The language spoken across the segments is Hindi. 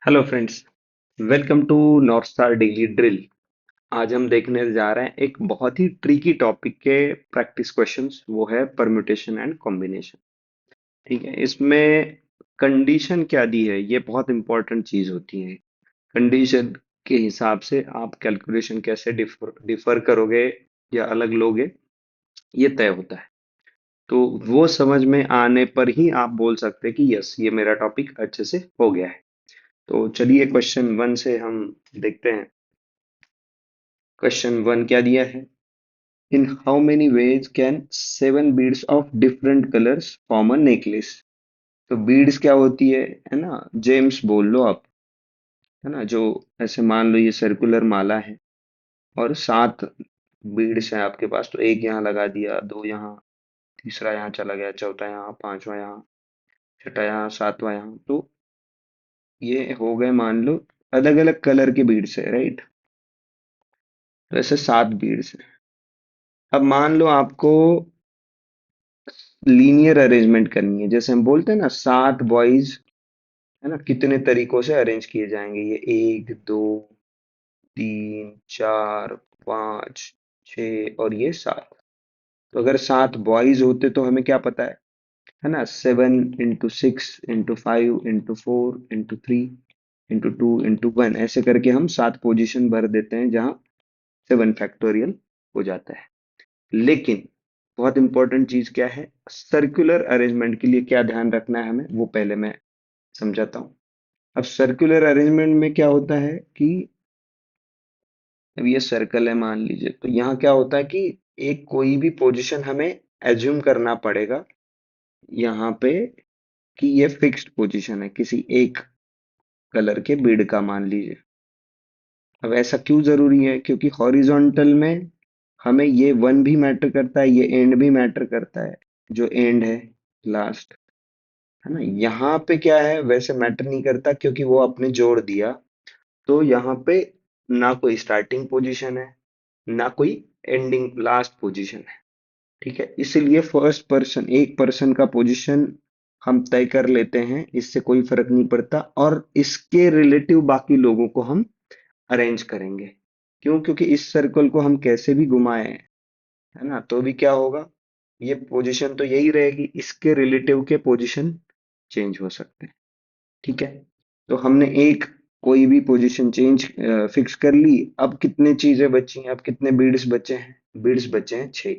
Hello friends, welcome to North Star Daily Drill. आज हम देखने जा रहे हैं एक बहुत ही ट्रिकी टॉपिक के प्रैक्टिस क्वेश्चंस। वो है परम्यूटेशन एंड कॉम्बिनेशन। ठीक है, इसमें कंडीशन क्या दी है ये बहुत इंपॉर्टेंट चीज होती है। कंडीशन के हिसाब से आप कैलकुलेशन कैसे डिफर करोगे या अलग लोगे, ये तय होता है। तो वो समझ में आने पर ही आप बोल सकते हैं कि यस, ये मेरा टॉपिक अच्छे से हो गया है। तो चलिए क्वेश्चन वन से हम देखते हैं। क्वेश्चन वन क्या दिया है? इन how many ways can seven beads of different colours form a necklace? तो बीड्स क्या होती है ना, जेम्स बोल लो आप, है ना। जो ऐसे मान लो ये सर्कुलर माला है और सात बीड्स हैं आपके पास, तो एक यहाँ लगा दिया, दो यहाँ, तीसरा यहाँ चला गया, चौथा यहाँ, पांचवा यहाँ, छठा यहाँ, सातवां यहाँ। तो ये हो गए मान लो अलग अलग कलर के बीड्स है, राइट। तो ऐसे सात बीड्स हैं। अब मान लो आपको लीनियर अरेंजमेंट करनी है, जैसे हम बोलते हैं ना सात बॉयज, है ना, कितने तरीकों से अरेंज किए जाएंगे, ये एक, दो, तीन, चार, पाँच, छ और ये सात। तो अगर सात बॉयज होते तो हमें क्या पता है ना, seven into six into five into four into three into two into one, ऐसे करके हम सात पोजीशन भर देते हैं जहां सेवन फैक्टोरियल हो जाता है। लेकिन बहुत इंपॉर्टेंट चीज क्या है, सर्कुलर अरेंजमेंट के लिए क्या ध्यान रखना है हमें, वो पहले मैं समझाता हूँ। अब सर्कुलर अरेंजमेंट में क्या होता है कि अब ये सर्कल है मान लीजिए, तो यहाँ क्या होता है कि एक कोई भी पोजीशन हमें एज्यूम करना पड़ेगा यहाँ पे कि ये फिक्स्ड पोजीशन है किसी एक कलर के बीड का, मान लीजिए। अब ऐसा क्यों जरूरी है? क्योंकि हॉरिजॉन्टल में हमें ये वन भी मैटर करता है, ये एंड भी मैटर करता है, जो एंड है लास्ट, है ना। यहाँ पे क्या है, वैसे मैटर नहीं करता क्योंकि वो आपने जोड़ दिया। तो यहाँ पे ना कोई स्टार्टिंग पोजीशन है, ना कोई एंडिंग लास्ट पोजीशन है। ठीक है, इसीलिए फर्स्ट पर्सन, एक पर्सन का पोजीशन हम तय कर लेते हैं, इससे कोई फर्क नहीं पड़ता, और इसके रिलेटिव बाकी लोगों को हम अरेंज करेंगे। क्यों? क्योंकि इस सर्कल को हम कैसे भी घुमाएं, है ना, तो भी क्या होगा, ये पोजीशन तो यही रहेगी, इसके रिलेटिव के पोजीशन चेंज हो सकते हैं। ठीक है, तो हमने एक कोई भी पोजीशन चेंज फिक्स कर ली। अब कितने चीजें बची हैं, अब कितने बीड्स बचे हैं? बीड्स बचे हैं छह।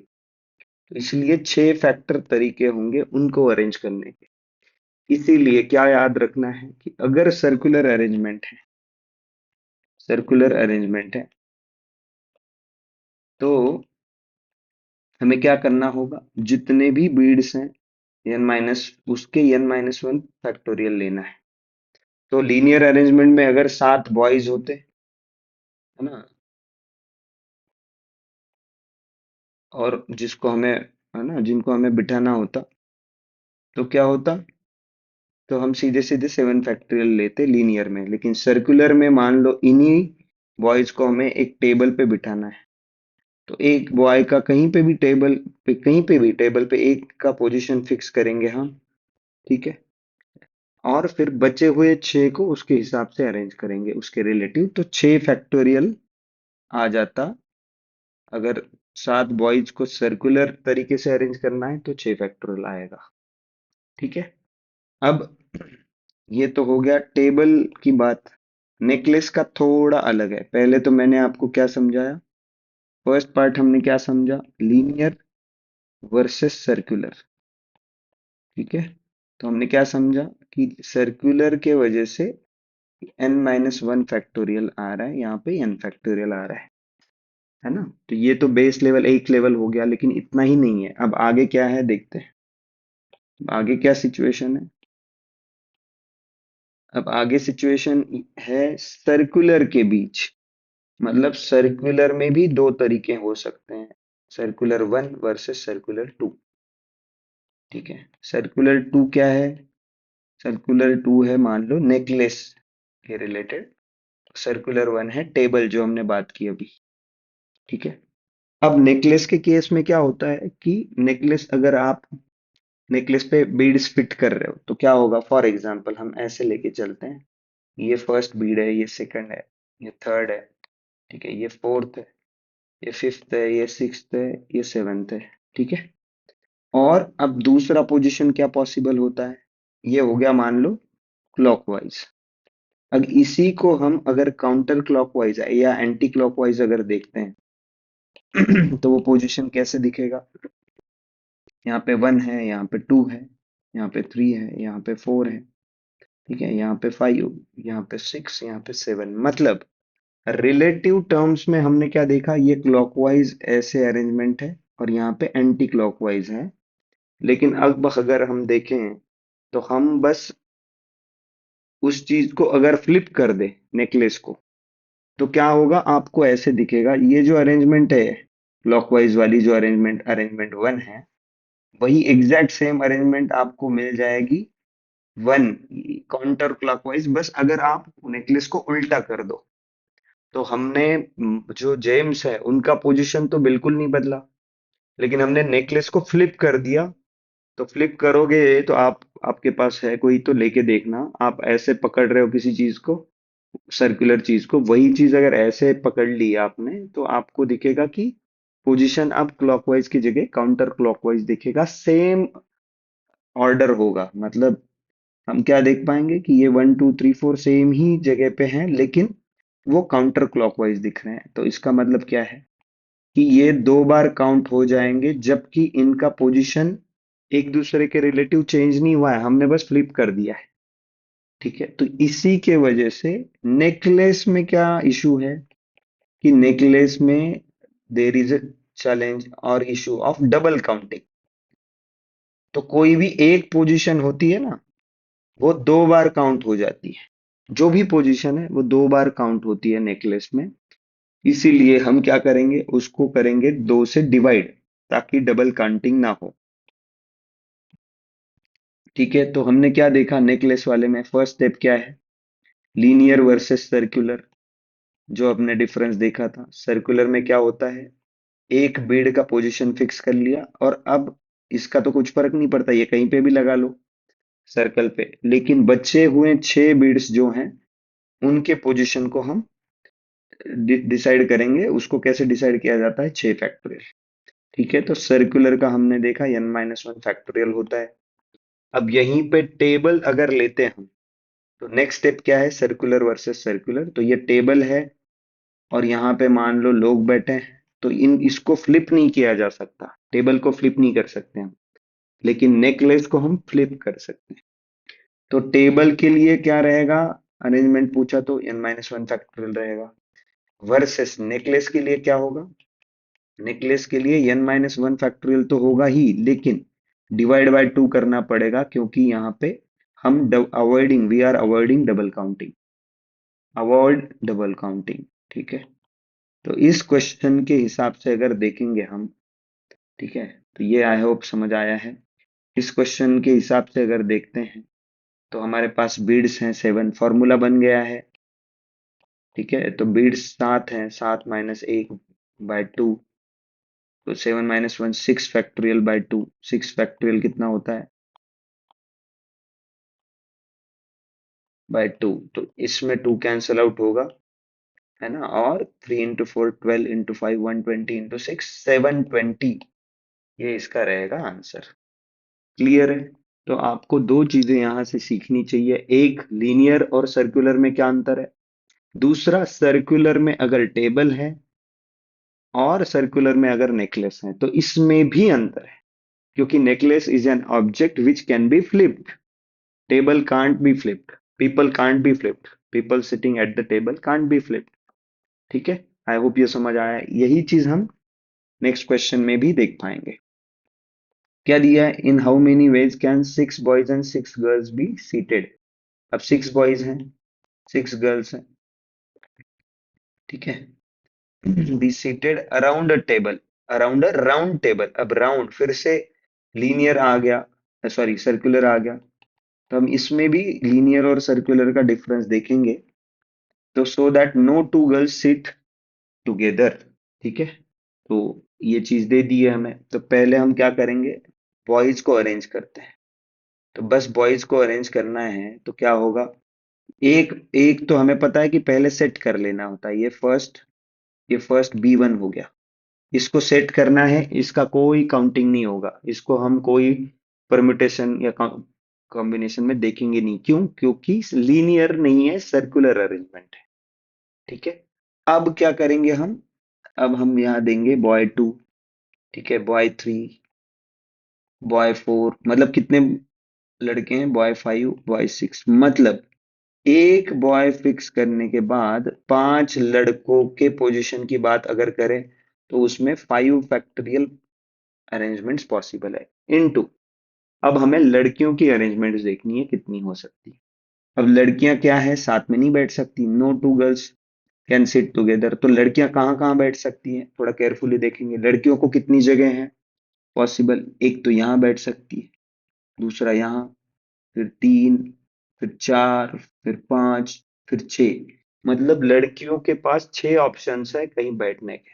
तो इसलिए छह फैक्टर तरीके होंगे उनको अरेंज करने के। इसीलिए क्या याद रखना है कि अगर सर्कुलर अरेंजमेंट है तो हमें क्या करना होगा, जितने भी बीड्स हैं एन माइनस उसके एन माइनस वन फैक्टोरियल लेना है। तो लीनियर अरेंजमेंट में अगर सात बॉयज होते, है ना, और जिसको हमें, है ना, जिनको हमें बिठाना होता, तो क्या होता, तो हम सीधे सीधे सेवन फैक्टोरियल लेते लीनियर में। लेकिन सर्कुलर में मान लो इन्हीं बॉयज को हमें एक टेबल पे बिठाना है, तो एक बॉय का कहीं पे भी टेबल पे एक का पोजीशन फिक्स करेंगे हम। ठीक है, और फिर बचे हुए छह को उसके हिसाब से अरेंज करेंगे उसके रिलेटिव, तो छह फैक्टोरियल आ जाता। अगर सात बॉयज को सर्कुलर तरीके से अरेंज करना है तो छह फैक्टोरियल आएगा। ठीक है, अब ये तो हो गया टेबल की बात। नेकलेस का थोड़ा अलग है। पहले तो मैंने आपको क्या समझाया, फर्स्ट पार्ट हमने क्या समझा, लीनियर वर्सेस सर्कुलर। ठीक है, तो हमने क्या समझा कि सर्कुलर के वजह से n माइनस वन फैक्टोरियल आ रहा है, यहाँ पे n फैक्टोरियल आ रहा है ना। तो ये तो बेस लेवल एक लेवल हो गया, लेकिन इतना ही नहीं है। अब आगे क्या है देखते हैं। आगे क्या सिचुएशन है? अब आगे सिचुएशन है सर्कुलर के बीच। मतलब सर्कुलर में भी दो तरीके हो सकते हैं, circular one versus circular two. ठीक है, सर्कुलर टू क्या है? सर्कुलर टू है मान लो नेकलेस के रिलेटेड, सर्कुलर वन है टेबल जो हमने बात की अभी। ठीक है, अब नेकलेस के केस में क्या होता है कि नेकलेस, अगर आप नेकलेस पे बीड्स फिट कर रहे हो तो क्या होगा, फॉर एग्जांपल हम ऐसे लेके चलते हैं। ये फर्स्ट बीड है, ये सेकंड है, ये थर्ड है, ठीक है, ये फोर्थ है, ये फिफ्थ है, ये सिक्स्थ है, ये सेवेंथ है, ठीक है। और अब दूसरा पोजीशन क्या पॉसिबल होता है, ये हो गया मान लो क्लॉकवाइज। अब इसी को हम अगर काउंटर क्लॉकवाइज या एंटी क्लॉकवाइज अगर देखते हैं तो वो पोजीशन कैसे दिखेगा। यहाँ पे 1 है, यहाँ पे 2 है, यहाँ पे 3 है, यहाँ पे 4 है, ठीक है, यहाँ पे 5, यहाँ पे 6, यहाँ पे 7। मतलब रिलेटिव टर्म्स में हमने क्या देखा, ये क्लॉकवाइज ऐसे अरेंजमेंट है और यहाँ पे एंटी क्लॉकवाइज है। लेकिन अब अगर हम देखें तो हम बस उस चीज को अगर फ्लिप कर दे, नेकलेस को, तो क्या होगा, आपको ऐसे दिखेगा। ये जो अरेंजमेंट है क्लॉकवाइज वाली, जो अरेंजमेंट अरेंजमेंट 1 है, वही एग्जैक्ट सेम अरेंजमेंट आपको मिल जाएगी 1 काउंटर क्लॉकवाइज, बस अगर आप नेकलेस को उल्टा कर दो। तो हमने जो जेम्स है उनका पोजीशन तो बिल्कुल नहीं बदला, लेकिन हमने नेकलेस को फ्लिप कर दिया। तो फ्लिप करोगे तो आप, आपके पास है कोई तो लेके देखना, आप ऐसे पकड़ रहे हो किसी चीज को, सर्कुलर चीज को, वही चीज अगर ऐसे पकड़ ली आपने तो आपको दिखेगा कि पोजीशन अब क्लॉकवाइज की जगह काउंटर क्लॉकवाइज दिखेगा, सेम ऑर्डर होगा। मतलब हम क्या देख पाएंगे कि ये 1 2 3 4 सेम ही जगह पे हैं, लेकिन वो काउंटर क्लॉकवाइज दिख रहे हैं। तो इसका मतलब क्या है कि ये 2 बार काउंट हो जाएंगे, जबकि इनका पोजीशन एक दूसरे के रिलेटिव चेंज नहीं हुआ है, हमने बस फ्लिप कर दिया है, ठीक है। तो इसी के वजह से नेकलेस में क्या इशू है कि नेकलेस में देर इज अ चैलेंज और इशू ऑफ डबल काउंटिंग। तो कोई भी एक पोजीशन होती है ना, वो 2 बार काउंट हो जाती है। जो भी पोजीशन है वो 2 बार काउंट होती है नेकलेस में। इसीलिए हम क्या करेंगे, उसको करेंगे 2 से डिवाइड, ताकि डबल काउंटिंग ना हो, ठीक है। तो हमने क्या देखा नेकलेस वाले में, फर्स्ट स्टेप क्या है, लीनियर वर्सेस सर्कुलर। जो हमने डिफरेंस देखा था, सर्कुलर में क्या होता है, एक बीड का पोजीशन फिक्स कर लिया, और अब इसका तो कुछ फर्क नहीं पड़ता, ये कहीं पे भी लगा लो सर्कल पे, लेकिन बचे हुए 6 बीड्स जो हैं उनके पोजीशन को हम डिसाइड करेंगे। उसको कैसे डिसाइड किया जाता है, 6 फैक्टोरियल, ठीक है। तो सर्कुलर का हमने देखा n-1 फैक्टोरियल होता है। अब यहीं पे टेबल अगर लेते हैं हम, तो नेक्स्ट स्टेप क्या है, सर्कुलर वर्सेस सर्कुलर। तो ये टेबल है और यहाँ पे मान लो लोग बैठे हैं, तो इन इसको फ्लिप नहीं किया जा सकता, टेबल को फ्लिप नहीं कर सकते हम, लेकिन नेकलेस को हम फ्लिप कर सकते हैं। तो टेबल के लिए क्या रहेगा, अरेंजमेंट पूछा तो n-1 फैक्टोरियल रहेगा, वर्सेस नेकलेस के लिए क्या होगा, नेकलेस के लिए n-1 फैक्टोरियल तो होगा ही, लेकिन डिवाइड बाय 2 करना पड़ेगा, क्योंकि यहाँ पे हम avoiding, we are avoiding double counting, avoid double counting, ठीक है। तो इस क्वेश्चन के हिसाब से अगर देखेंगे हम, ठीक है, तो ये आई होप समझ आया है। इस क्वेश्चन के हिसाब से अगर देखते हैं तो हमारे पास बीड्स हैं 7, फॉर्मूला बन गया है, ठीक है। तो बीड्स 7 हैं, 7-1/2, तो 7-1 6 फैक्टोरियल/2, 6 फैक्टोरियल कितना होता है, बाय 2। तो इसमें 2 कैंसल आउट होगा, है ना, और 3 × 4 12 × 5 120 × 6 720, ये इसका रहेगा आंसर। क्लियर है। तो आपको दो चीजें यहां से सीखनी चाहिए, एक लीनियर और सर्कुलर में क्या अंतर है, दूसरा सर्कुलर में अगर टेबल है और सर्कुलर में अगर नेकलेस है तो इसमें भी अंतर है, क्योंकि necklace is an object which can be flipped, table can't be flipped, people can't be flipped, people sitting at the table can't be flipped, ठीक है। आई होप ये समझ आया है। यही चीज हम नेक्स्ट क्वेश्चन में भी देख पाएंगे। क्या दिया है, इन how many ways can 6 boys and 6 girls be seated. अब 6 बॉयज हैं, 6 गर्ल्स हैं, ठीक है, be seated around a table, around a round table. अब राउंड फिर से लीनियर आ गया, सॉरी सर्कुलर आ गया, तो हम इसमें भी लीनियर और सर्कुलर का डिफरेंस देखेंगे। तो so that no 2 girls sit together, ठीक है। तो ये चीज दे दी है हमें, तो पहले हम क्या करेंगे, बॉयज को अरेंज करते हैं। तो बस बॉयज को अरेंज करना है, तो क्या होगा, एक एक तो हमें पता है कि पहले सेट कर लेना होता है। ये फर्स्ट B1 हो गया। इसको सेट करना है, इसका कोई काउंटिंग नहीं होगा, इसको हम कोई परम्यूटेशन या कॉम्बिनेशन में देखेंगे नहीं। क्यों? क्योंकि लीनियर नहीं है, सर्कुलर अरेंजमेंट है। ठीक है। अब क्या करेंगे हम? अब हम यहाँ देंगे बॉय 2, ठीक है, बॉय 3, बॉय 4, मतलब कितने लड़के हैं? बॉय 5, बॉय 6, मतलब एक बॉय फिक्स करने के बाद 5 लड़कों के पोजीशन की बात अगर करें तो उसमें 5 फैक्टोरियल अरेंजमेंट्स पॉसिबल है। इनटू, अब हमें लड़कियों की अरेंजमेंट्स देखनी है कितनी हो सकती है। अब लड़कियां क्या है, साथ में नहीं बैठ सकती, no two girls can sit together. तो लड़कियां कहाँ कहाँ बैठ सकती हैं, थोड़ा केयरफुली देखेंगे। लड़कियों को कितनी जगह है पॉसिबल? एक तो यहाँ बैठ सकती है, दूसरा यहाँ, फिर 3, फिर 4, फिर 5, फिर 6। मतलब लड़कियों के पास 6 ऑप्शंस है कहीं बैठने के।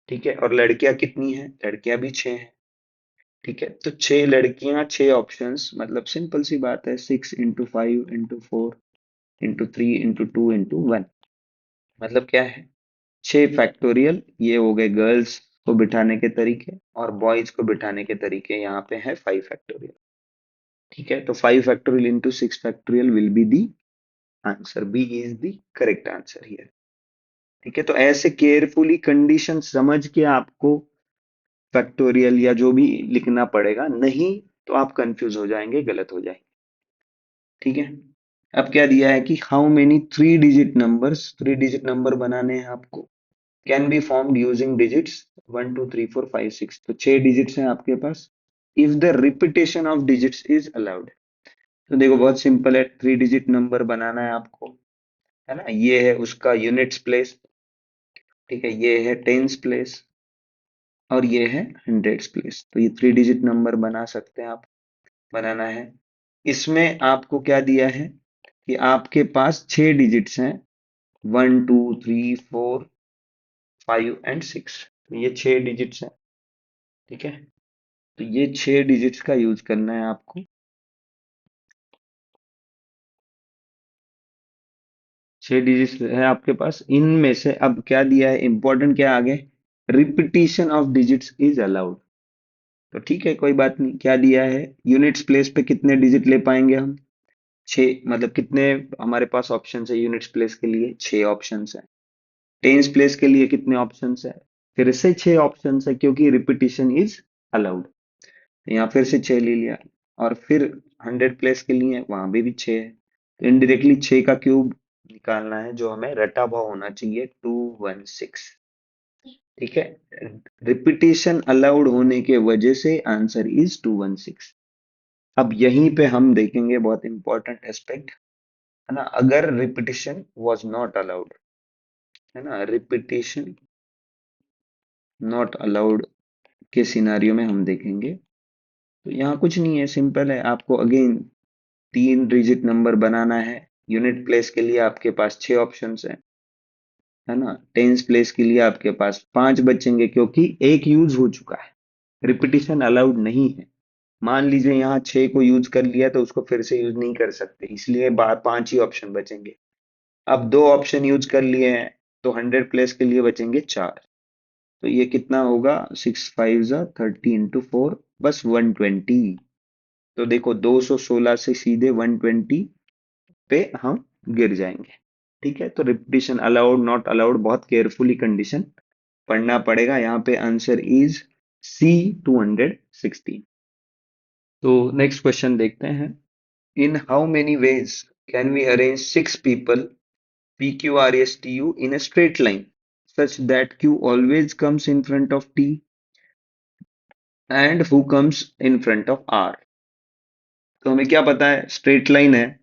ठीक है। और लड़कियां कितनी हैं? लड़कियां भी 6 हैं। ठीक है। तो 6 लड़कियां, 6 ऑप्शंस, मतलब सिंपल सी बात है, 6 × 5 × 4 × 3 × 2 × 1। मतलब क्या है? 6 फैक्टोरियल। ये हो गए गर्ल्स को बिठाने के तरीके, और बॉयज को बिठाने के तरीके यहाँ पे है 5 फैक्टोरियल। ठीक है। तो 5 factorial × 6 factorial will be the answer. B is the correct answer here. ठीक है। तो ऐसे केयरफुली कंडीशन समझ के आपको फैक्टोरियल या जो भी लिखना पड़ेगा, नहीं तो आप कंफ्यूज हो जाएंगे, गलत हो जाएंगे। ठीक है। अब क्या दिया है कि हाउ मेनी 3 डिजिट नंबर बनाने हैं आपको, can be formed using digits 1 2 3 4 5 6। तो 6 डिजिट्स हैं आपके पास, if the repetition of digits is allowed. तो देखो बहुत सिंपल है, 3 डिजिट नंबर बनाना है आपको, है ना। ये है उसका यूनिट्स प्लेस, ठीक है, ये है टेंस प्लेस, और ये है हंड्रेड्स प्लेस। तो ये 3 डिजिट नंबर बना सकते हैं आप, बनाना है। इसमें आपको क्या दिया है कि आपके पास 6 डिजिट्स हैं, 1 2 3 4 5 एंड 6। तो ये 6 डिजिट्स हैं। ठीक है। तो ये 6 डिजिट्स का यूज करना है आपको। 6 डिजिट्स है आपके पास, इनमें से अब क्या दिया है, इंपॉर्टेंट क्या आगे, repetition of digits is allowed. तो ठीक है, कोई बात नहीं। क्या दिया है, यूनिट्स प्लेस पे कितने डिजिट ले पाएंगे हम? 6, मतलब कितने हमारे पास ऑप्शन है यूनिट्स प्लेस के लिए? 6 ऑप्शन है। टेंस प्लेस के लिए कितने ऑप्शन है? फिर से 6 ऑप्शन है, क्योंकि रिपीटिशन इज अलाउड। यहाँ फिर से 6 ले लिया। और फिर 100 प्लेस के लिए वहां भी 6 है। तो इनडायरेक्टली 6 का क्यूब निकालना है, जो हमें रटा हुआ होना चाहिए, 216। ठीक है। रिपीटेशन अलाउड होने के वजह से आंसर इज 216। अब यहीं पे हम देखेंगे बहुत इंपॉर्टेंट एस्पेक्ट, है ना। अगर रिपीटिशन वाज नॉट अलाउड, है ना, रिपीटिशन नॉट अलाउड के सिनारियो में हम देखेंगे। तो यहाँ कुछ नहीं है, सिंपल है। आपको अगेन 3 डिजिट नंबर बनाना है। यूनिट प्लेस के लिए आपके पास 6 ऑप्शन है ना। टेंस प्लेस के लिए आपके पास 5 बचेंगे, क्योंकि एक यूज हो चुका है, रिपीटिशन अलाउड नहीं है। मान लीजिए यहाँ 6 को यूज कर लिया तो उसको फिर से यूज नहीं कर सकते, इसलिए 5 ही ऑप्शन बचेंगे। अब 2 ऑप्शन यूज कर लिए हैं, तो 100 प्लेस के लिए बचेंगे 4। तो ये कितना होगा, 6 5 30 × 4, बस 120। तो देखो 216 से सीधे 120 पे हम गिर जाएंगे। ठीक है। तो रिपीटिशन अलाउड नॉट अलाउड बहुत केयरफुली कंडीशन पढ़ना पड़ेगा। यहाँ पे आंसर इज सी, 216। तो नेक्स्ट क्वेश्चन देखते हैं। In how many ways can we arrange 6 people PQRSTU in a straight line such that Q always comes in front of T and who comes in front of R? तो हमें क्या पता है, स्ट्रेट लाइन है।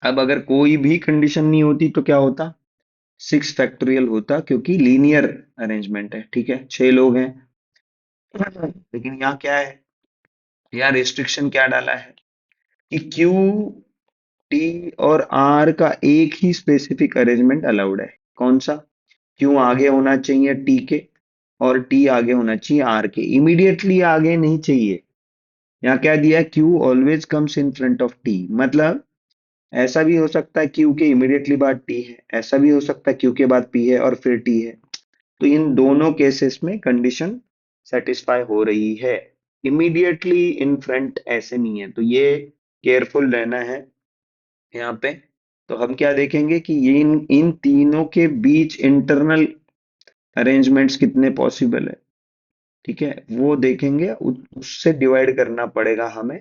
अब अगर कोई भी कंडीशन नहीं होती तो क्या होता, 6 फैक्टोरियल होता, क्योंकि लीनियर अरेंजमेंट है। ठीक है, 6 लोग हैं। लेकिन यहाँ क्या है, यहाँ रिस्ट्रिक्शन क्या डाला है कि क्यू, टी और आर का एक ही स्पेसिफिक अरेंजमेंट अलाउड है। कौन सा? क्यू आगे होना चाहिए टी के, और टी आगे होना चाहिए आर के, इमीडिएटली आगे नहीं चाहिए। यहाँ क्या दिया, Q always comes in front of T, मतलब ऐसा भी हो सकता है क्यू के इमीडिएटली बाद टी है, ऐसा भी हो सकता है क्यू के बाद पी है और फिर टी है। तो इन दोनों केसेस में कंडीशन सेटिस्फाई हो रही है। इमीडिएटली इन फ्रंट ऐसे नहीं है, तो ये केयरफुल रहना है यहाँ पे। तो हम क्या देखेंगे कि ये इन इन तीनों के बीच इंटरनल अरेंजमेंट्स कितने पॉसिबल है, ठीक है, वो देखेंगे। उससे डिवाइड करना पड़ेगा हमें,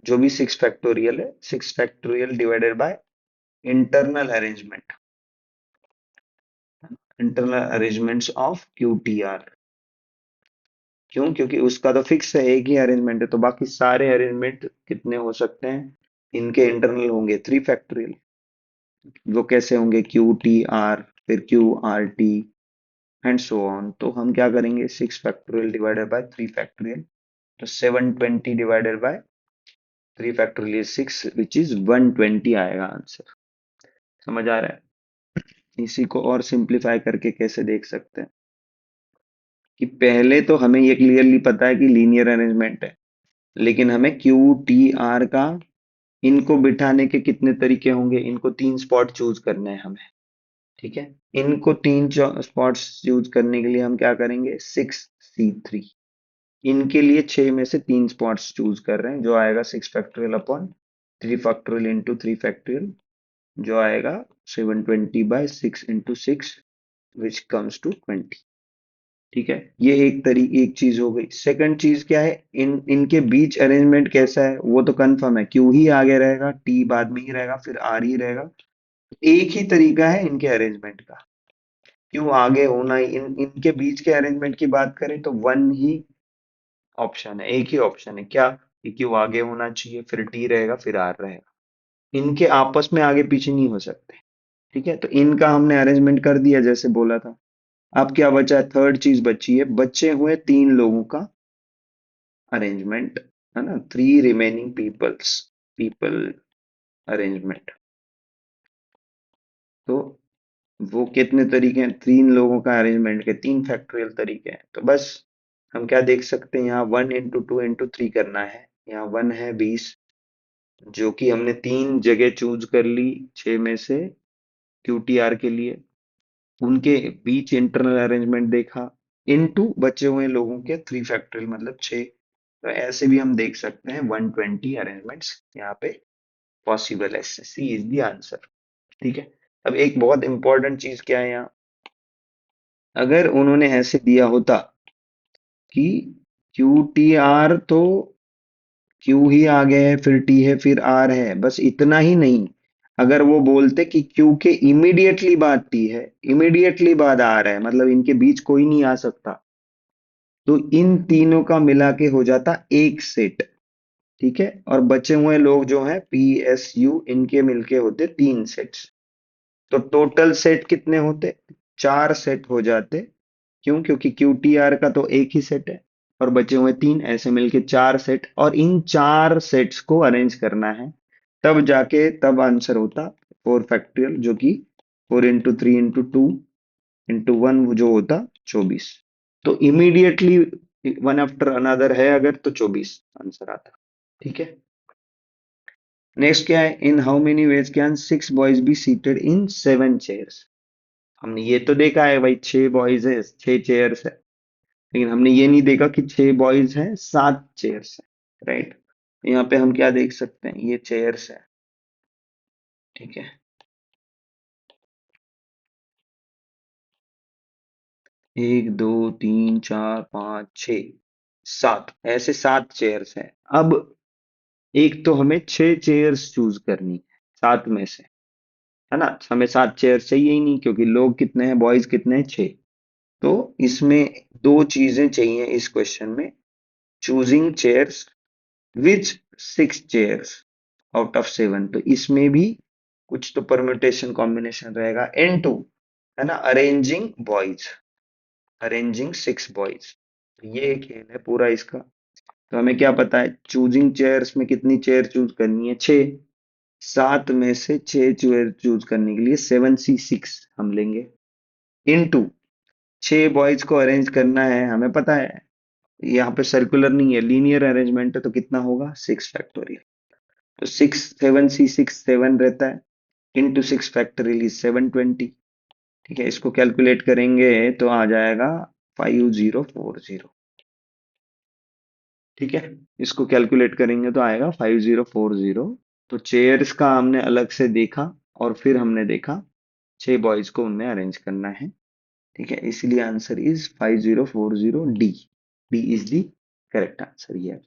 जो भी 6 फैक्टोरियल है, 6 factorial divided by internal arrangement, internal arrangements of Q T R. क्यों? क्योंकि उसका तो फिक्स है, एक ही अरेंजमेंट है, तो बाकी सारे अरेंजमेंट कितने हो सकते हैं, इनके इंटरनल होंगे 3 फैक्टोरियल। वो कैसे होंगे? क्यू टी आर, फिर Q R T, and so on. तो हम क्या करेंगे, 6 फैक्टोरियल डिवाइडेड बाय 3 फैक्टोरियल। तो 720 divided by 3 factorial is 6, which is 120 आएगा आंसर। समझ आ रहा है? इसी को और सिंप्लीफाई करके कैसे देख सकते हैं कि पहले तो हमें ये क्लियरली पता है कि लीनियर अरेंजमेंट है, लेकिन हमें क्यू टी आर का, इनको बिठाने के कितने तरीके होंगे, इनको 3 स्पॉट चूज करने हैं हमें, ठीक है। इनको 3 स्पॉट्स चूज करने के लिए हम क्या करेंगे, 6 C3, इनके लिए 6 में से 3 स्पॉट्स चूज कर रहे हैं, जो आएगा 6 factorial upon 3 factorial into 3 factorial, जो आएगा 720/6 इंटू 6, विच कम्स टू 20। ठीक है, ये एक चीज हो गई। सेकंड चीज क्या है, इनके बीच अरेंजमेंट कैसा है, वो तो कंफर्म है, क्यू ही आगे रहेगा, टी बाद में ही रहेगा, फिर आर ही रहेगा। एक ही तरीका है इनके अरेंजमेंट का, क्यू आगे होना ही। इनके बीच के अरेंजमेंट की बात करें तो वन ही ऑप्शन है, एक ही ऑप्शन है, क्या कि क्यू आगे होना चाहिए, फिर टी रहेगा, फिर आर रहेगा। इनके आपस में आगे पीछे नहीं हो सकते। ठीक है, तो इनका हमने अरेंजमेंट कर दिया जैसे बोला था। अब क्या बचा है, थर्ड चीज बची है, बचे हुए 3 लोगों का अरेंजमेंट, है ना, 3 रिमेनिंग पीपल अरेंजमेंट। तो वो कितने तरीके हैं, 3 लोगों का अरेंजमेंट के 3 फैक्टोरियल तरीके हैं। तो बस हम क्या देख सकते हैं, यहाँ 1 इंटू 2 इंटू 3 करना है। यहाँ 1 है 20, जो कि हमने 3 जगह चूज कर ली 6 में से क्यू टी आर के लिए, उनके बीच इंटरनल अरेंजमेंट देखा, इनटू बचे हुए लोगों के 3 फैक्टोरियल मतलब 6। तो ऐसे भी हम देख सकते हैं 120 अरेंजमेंट्स यहाँ पे पॉसिबल है। सी इज द आंसर। ठीक है, अब एक बहुत इंपॉर्टेंट चीज क्या है यहाँ, अगर उन्होंने ऐसे दिया होता कि क्यू टी आर, तो क्यू ही आगे है, फिर टी है, फिर आर है, बस इतना ही नहीं। अगर वो बोलते कि क्यू के इमीडिएटली बाद टी है, इमीडिएटली बाद आर है, मतलब इनके बीच कोई नहीं आ सकता, तो इन तीनों का मिला के हो जाता एक सेट। ठीक है, और बचे हुए लोग जो हैं पी एस यू, इनके मिलके होते 3 सेट्स। तो टोटल सेट कितने होते, 4 सेट हो जाते। क्यों? क्योंकि क्यू टी आर का तो एक ही सेट है, और बचे हुए 3, ऐसे मिलके 4 सेट, और इन 4 सेट्स को अरेंज करना है, तब जाके तब आंसर होता 4 फैक्टोरियल, जो कि 4 इंटू 3 इंटू 2 इंटू 1 जो होता 24। तो इमीडिएटली वन आफ्टर अनदर है अगर, तो 24 आंसर आता। ठीक है, नेक्स्ट क्या है, इन how many ways can 6 boys be seated in 7 chairs. हमने ये तो देखा है भाई, 6 बॉयज है, 6 चेयर्स है, लेकिन हमने ये नहीं देखा कि 6 बॉयज हैं, 7 चेयर्स है, राइट। यहाँ पे हम क्या देख सकते हैं, ये चेयर्स है, ठीक है, 1 2 3 4 5 6 7, ऐसे 7 चेयर्स हैं। अब एक तो हमें 6 चेयर्स चूज करनी है 7 में से, है ना, हमें 7 चेयर्स चाहिए ही नहीं, क्योंकि लोग कितने हैं, बॉयज कितने हैं, 6। तो इसमें 2 चीजें चाहिए इस क्वेश्चन में, choosing chairs which 6 chairs out of 7। तो इसमें भी कुछ तो परम्यूटेशन कॉम्बिनेशन रहेगा, N2, है ना, अरेंजिंग 6 बॉयज। ये खेल है पूरा इसका। तो हमें क्या पता है, चूजिंग चेयर्स में कितनी चेयर चूज करनी है, 6। 7 में से 6 चेयर चूज करने के लिए 7C6 हम लेंगे, इनटू 6 बॉयज को अरेंज करना है, हमें पता है यहाँ पे सर्कुलर नहीं है, लीनियर अरेंजमेंट है, तो कितना होगा, 6 फैक्टोरियल। तो 6 7 C 6 7 रहता है, इंटू 6 फैक्टोरियल इज 720। ठीक है, इसको कैलकुलेट करेंगे तो आ जाएगा 5040। ठीक है, इसको कैलकुलेट करेंगे तो आएगा 5040। तो चेयर्स का हमने अलग से देखा, और फिर हमने देखा 6 बॉयज को उनमें अरेंज करना है। ठीक है, इसलिए answer is 5040 D. D is the correct answer. ये